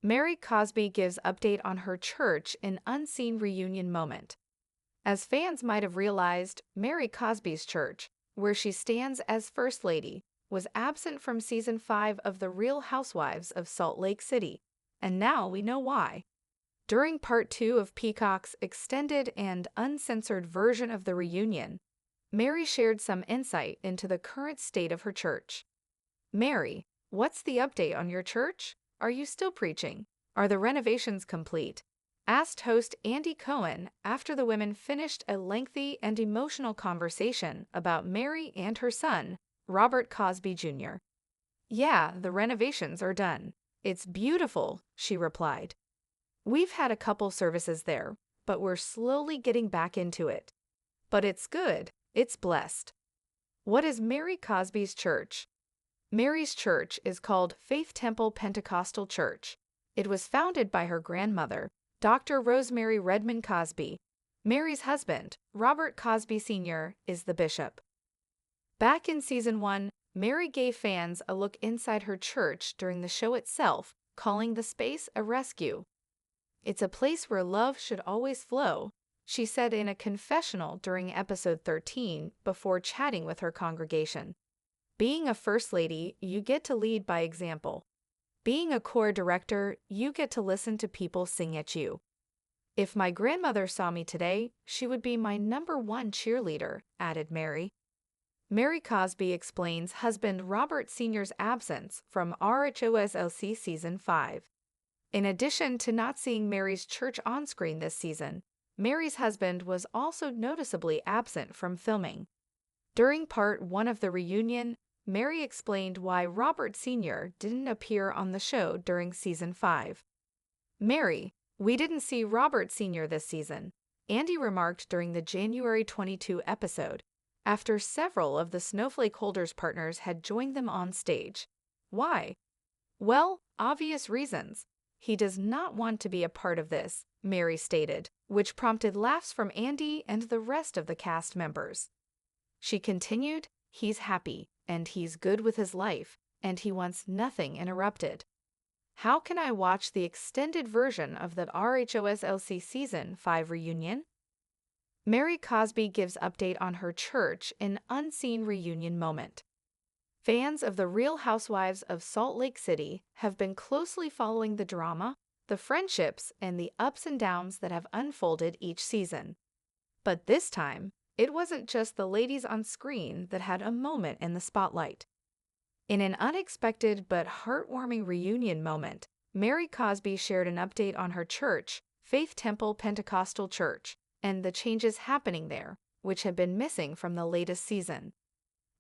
Mary Cosby gives update on her church in unseen reunion moment. As fans might have realized, Mary Cosby's church, where she stands as First Lady, was absent from season 5 of The Real Housewives of Salt Lake City, and now we know why. During part 2 of Peacock's extended and uncensored version of the reunion, Mary shared some insight into the current state of her church. Mary, what's the update on your church? Are you still preaching? Are the renovations complete? Asked host Andy Cohen after the women finished a lengthy and emotional conversation about Mary and her son, Robert Cosby Jr. Yeah, the renovations are done. It's beautiful, she replied. We've had a couple services there, but we're slowly getting back into it. But it's good. It's blessed. What is Mary Cosby's church? Mary's church is called Faith Temple Pentecostal Church. It was founded by her grandmother, Dr. Rosemary Redmond Cosby. Mary's husband, Robert Cosby Sr., is the bishop. Back in season 1, Mary gave fans a look inside her church during the show itself, calling the space a rescue. It's a place where love should always flow, she said in a confessional during episode 13 before chatting with her congregation. Being a first lady, you get to lead by example. Being a choir director, you get to listen to people sing at you. If my grandmother saw me today, she would be my #1 cheerleader, added Mary. Mary Cosby explains husband Robert Sr.'s absence from RHOSLC season 5. In addition to not seeing Mary's church on screen this season, Mary's husband was also noticeably absent from filming. During part 1 of the reunion, Mary explained why Robert Sr. didn't appear on the show during season 5. Mary, we didn't see Robert Sr. this season, Andy remarked during the January 22 episode, after several of the Snowflake Holders partners had joined them on stage. Why? Well, obvious reasons. He does not want to be a part of this, Mary stated, which prompted laughs from Andy and the rest of the cast members. She continued, he's happy, and he's good with his life, and he wants nothing interrupted. How can I watch the extended version of that RHOSLC season 5 reunion? Mary Cosby gives update on her church in unseen reunion moment. Fans of The Real Housewives of Salt Lake City have been closely following the drama, the friendships, and the ups and downs that have unfolded each season. But this time, it wasn't just the ladies on screen that had a moment in the spotlight. In an unexpected but heartwarming reunion moment, Mary Cosby shared an update on her church, Faith Temple Pentecostal Church, and the changes happening there, which had been missing from the latest season.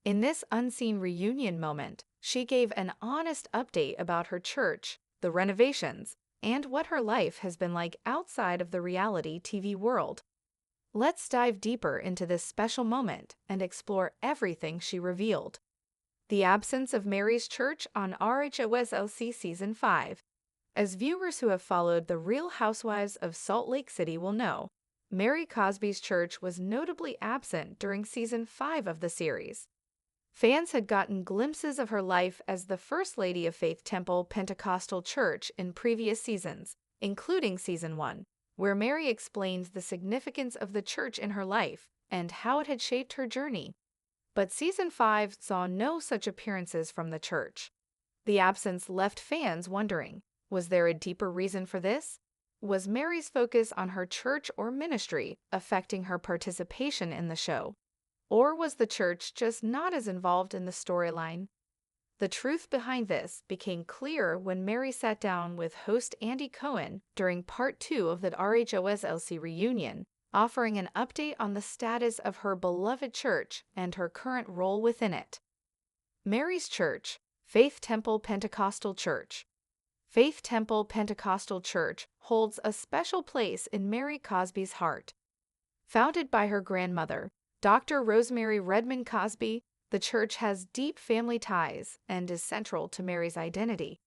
In this unseen reunion moment, she gave an honest update about her church, the renovations, and what her life has been like outside of the reality TV world. Let's dive deeper into this special moment and explore everything she revealed. The absence of Mary's church on RHOSLC season 5. As viewers who have followed The Real Housewives of Salt Lake City will know, Mary Cosby's church was notably absent during season 5 of the series. Fans had gotten glimpses of her life as the First Lady of Faith Temple Pentecostal Church in previous seasons, including season 1, where Mary explained the significance of the church in her life and how it had shaped her journey. But season 5 saw no such appearances from the church. The absence left fans wondering, was there a deeper reason for this? Was Mary's focus on her church or ministry affecting her participation in the show? Or was the church just not as involved in the storyline? The truth behind this became clear when Mary sat down with host Andy Cohen during part 2 of the RHOSLC reunion, offering an update on the status of her beloved church and her current role within it. Mary's church, Faith Temple Pentecostal Church. Faith Temple Pentecostal Church holds a special place in Mary Cosby's heart. Founded by her grandmother, Dr. Rosemary Redmond Cosby, the church has deep family ties and is central to Mary's identity.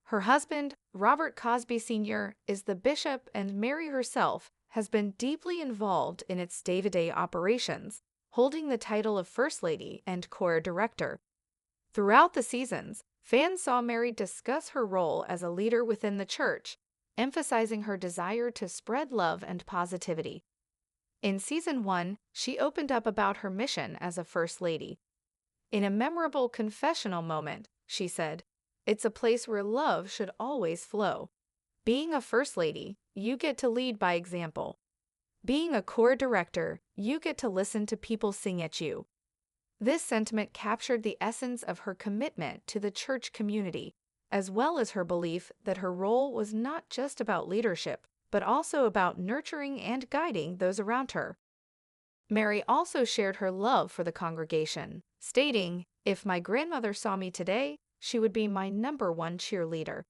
Her husband, Robert Cosby Sr., is the bishop, and Mary herself has been deeply involved in its day-to-day operations, holding the title of First Lady and choir director. Throughout the seasons, Fans saw Mary discuss her role as a leader within the church, emphasizing her desire to spread love and positivity. In season 1, she opened up about her mission as a First Lady. In a memorable confessional moment, she said, "It's a place where love should always flow. Being a First Lady, you get to lead by example. Being a core director, you get to listen to people sing at you." This sentiment captured the essence of her commitment to the church community, as well as her belief that her role was not just about leadership, but also about nurturing and guiding those around her. Mary also shared her love for the congregation, stating, "If my grandmother saw me today, she would be my #1 cheerleader."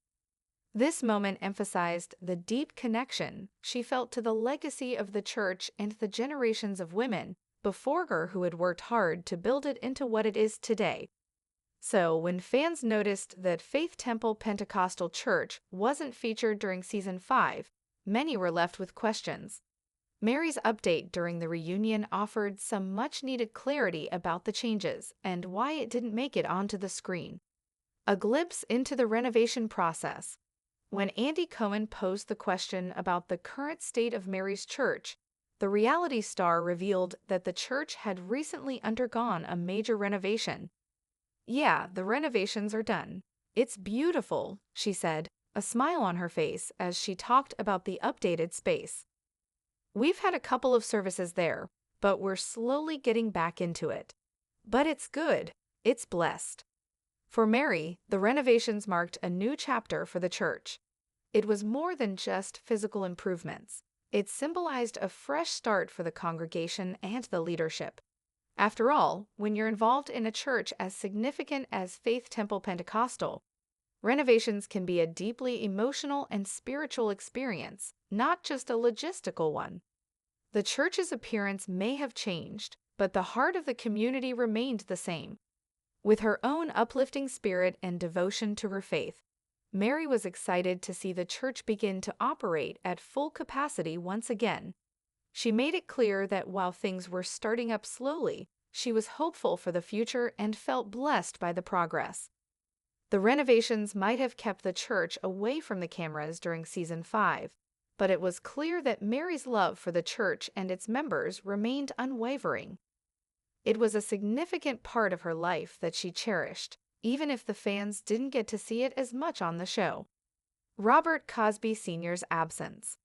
This moment emphasized the deep connection she felt to the legacy of the church and the generations of women before her who had worked hard to build it into what it is today. So, when fans noticed that Faith Temple Pentecostal Church wasn't featured during season 5, many were left with questions. Mary's update during the reunion offered some much-needed clarity about the changes and why it didn't make it onto the screen. A glimpse into the renovation process. When Andy Cohen posed the question about the current state of Mary's church, the reality star revealed that the church had recently undergone a major renovation. "Yeah, the renovations are done. It's beautiful," she said, a smile on her face as she talked about the updated space. "We've had a couple of services there, but we're slowly getting back into it. But it's good. It's blessed." For Mary, the renovations marked a new chapter for the church. It was more than just physical improvements. It symbolized a fresh start for the congregation and the leadership. After all, when you're involved in a church as significant as Faith Temple Pentecostal, renovations can be a deeply emotional and spiritual experience, not just a logistical one. The church's appearance may have changed, but the heart of the community remained the same. With her own uplifting spirit and devotion to her faith, Mary was excited to see the church begin to operate at full capacity once again. She made it clear that while things were starting up slowly, she was hopeful for the future and felt blessed by the progress. The renovations might have kept the church away from the cameras during season 5, but it was clear that Mary's love for the church and its members remained unwavering. It was a significant part of her life that she cherished, even if the fans didn't get to see it as much on the show. Robert Cosby Sr.'s absence.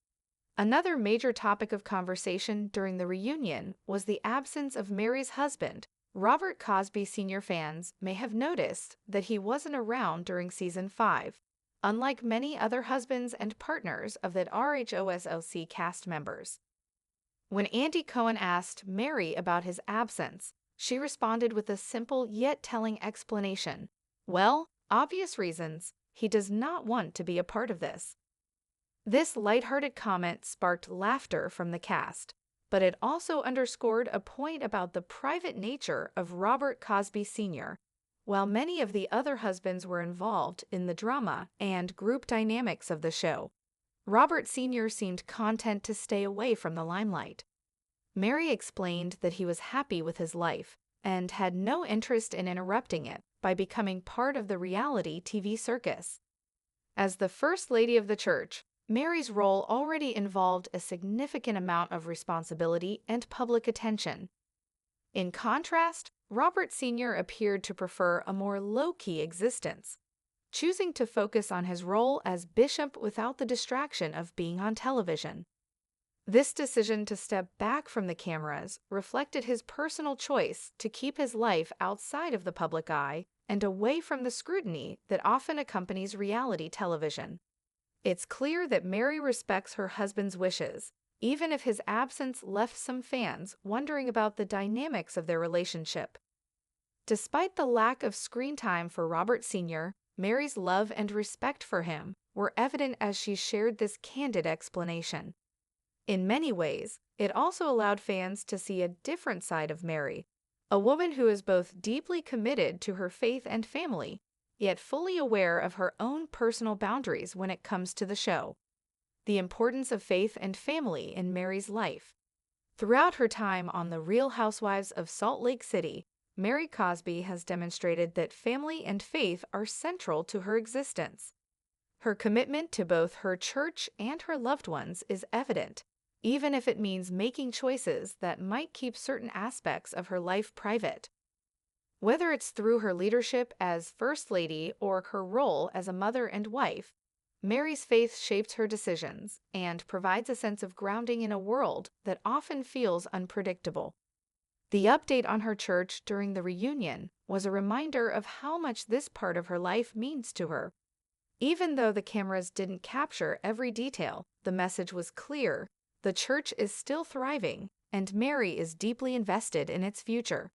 Another major topic of conversation during the reunion was the absence of Mary's husband. Robert Cosby Sr. Fans may have noticed that he wasn't around during season 5, unlike many other husbands and partners of the RHOSLC cast members. When Andy Cohen asked Mary about his absence, she responded with a simple yet telling explanation. "Well, obvious reasons. He does not want to be a part of this." This lighthearted comment sparked laughter from the cast, but it also underscored a point about the private nature of Robert Cosby Sr. While many of the other husbands were involved in the drama and group dynamics of the show, Robert Sr. seemed content to stay away from the limelight. Mary explained that he was happy with his life and had no interest in interrupting it by becoming part of the reality TV circus. As the First Lady of the church, Mary's role already involved a significant amount of responsibility and public attention. In contrast, Robert Sr. appeared to prefer a more low-key existence, choosing to focus on his role as bishop without the distraction of being on television. This decision to step back from the cameras reflected his personal choice to keep his life outside of the public eye and away from the scrutiny that often accompanies reality television. It's clear that Mary respects her husband's wishes, even if his absence left some fans wondering about the dynamics of their relationship. Despite the lack of screen time for Robert Sr., Mary's love and respect for him were evident as she shared this candid explanation. In many ways, it also allowed fans to see a different side of Mary, a woman who is both deeply committed to her faith and family, yet fully aware of her own personal boundaries when it comes to the show. The importance of faith and family in Mary's life. Throughout her time on The Real Housewives of Salt Lake City, Mary Cosby has demonstrated that family and faith are central to her existence. Her commitment to both her church and her loved ones is evident, even if it means making choices that might keep certain aspects of her life private. Whether it's through her leadership as First Lady or her role as a mother and wife, Mary's faith shapes her decisions and provides a sense of grounding in a world that often feels unpredictable. The update on her church during the reunion was a reminder of how much this part of her life means to her. Even though the cameras didn't capture every detail, the message was clear: the church is still thriving, and Mary is deeply invested in its future.